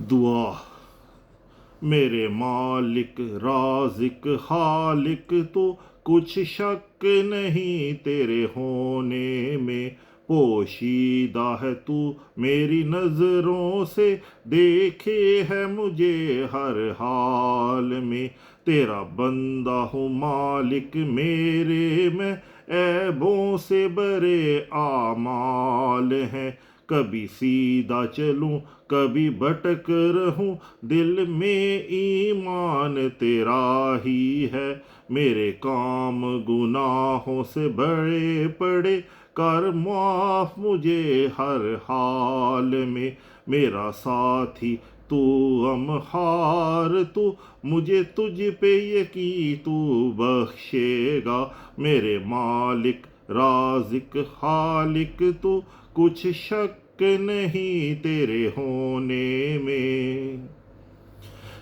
دعا۔ میرے مالک رازق خالق تو کچھ شک نہیں تیرے ہونے میں، پوشیدہ ہے تو میری نظروں سے، دیکھے ہے مجھے ہر حال میں، تیرا بندہ ہوں مالک میرے میں، عیبوں سے برے اعمال ہیں، کبھی سیدھا چلوں کبھی بھٹک رہوں، دل میں ایمان تیرا ہی ہے، میرے کام گناہوں سے بڑے پڑے، کر معاف مجھے ہر حال میں، میرا ساتھی تو امہار تو، مجھے تجھ پہ یقین تو بخشے گا، میرے مالک رازق خالق تو کچھ شک نہیں تیرے ہونے میں،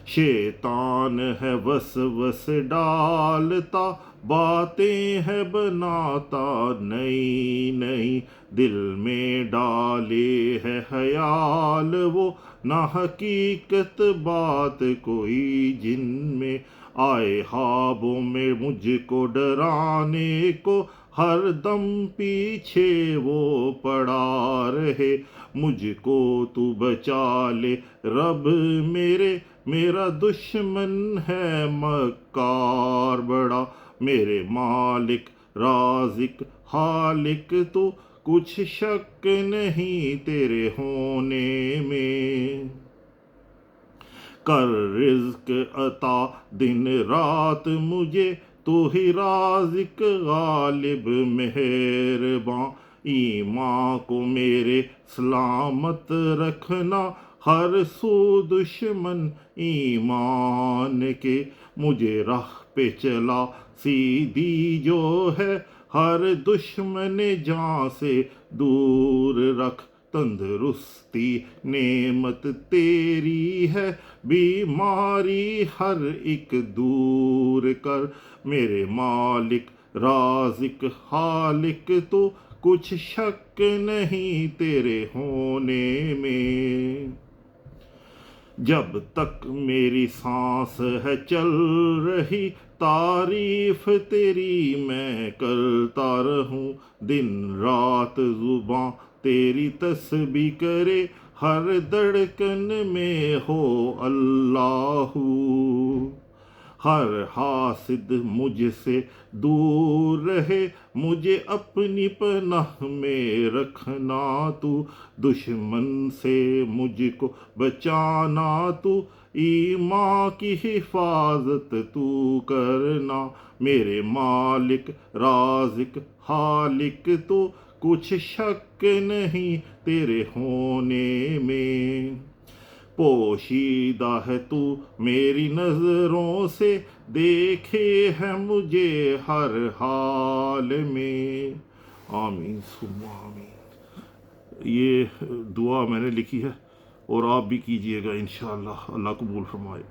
شیطان ہے وسوس ڈالتا، باتیں ہے بناتا نئی نئی، دل میں ڈالے ہے خیال وہ، نہ حقیقت بات کوئی جن میں، آئے خوابوں میں مجھ کو ڈرانے کو، ہر دم پیچھے وہ پڑا رہے، مجھ کو تو بچا لے رب میرے، میرا دشمن ہے مکار بڑا، میرے مالک رازق خالق تو کچھ شک نہیں تیرے ہونے میں، کر رزق عطا دن رات مجھے، تو ہی رازق غالب مہرباں، ایمان کو میرے سلامت رکھنا، ہر سو دشمن ایمان کے، مجھے راہ پہ چلا سیدھی جو ہے، ہر دشمن جاں سے دور رکھ، تندرستی نعمت تیری ہے، بیماری ہر ایک دور کر، میرے مالک رازق خالق تو کچھ شک نہیں تیرے ہونے میں، جب تک میری سانس ہے چل رہی، تعریف تیری میں کرتا رہوں، دن رات زباں تیری تسبیح کرے، ہر دھڑکن میں ہو اللہ، ہر حاسد مجھ سے دور رہے، مجھے اپنی پناہ میں رکھنا تو، دشمن سے مجھ کو بچانا تو، ایمان کی حفاظت تو کرنا، میرے مالک رازق خالق تو کچھ شک نہیں تیرے ہونے میں، پوشیدہ ہے تو میری نظروں سے، دیکھے ہے مجھے ہر حال میں، آمین ثم آمین۔ یہ دعا میں نے لکھی ہے اور آپ بھی کیجئے گا انشاءاللہ، اللہ قبول فرمائے۔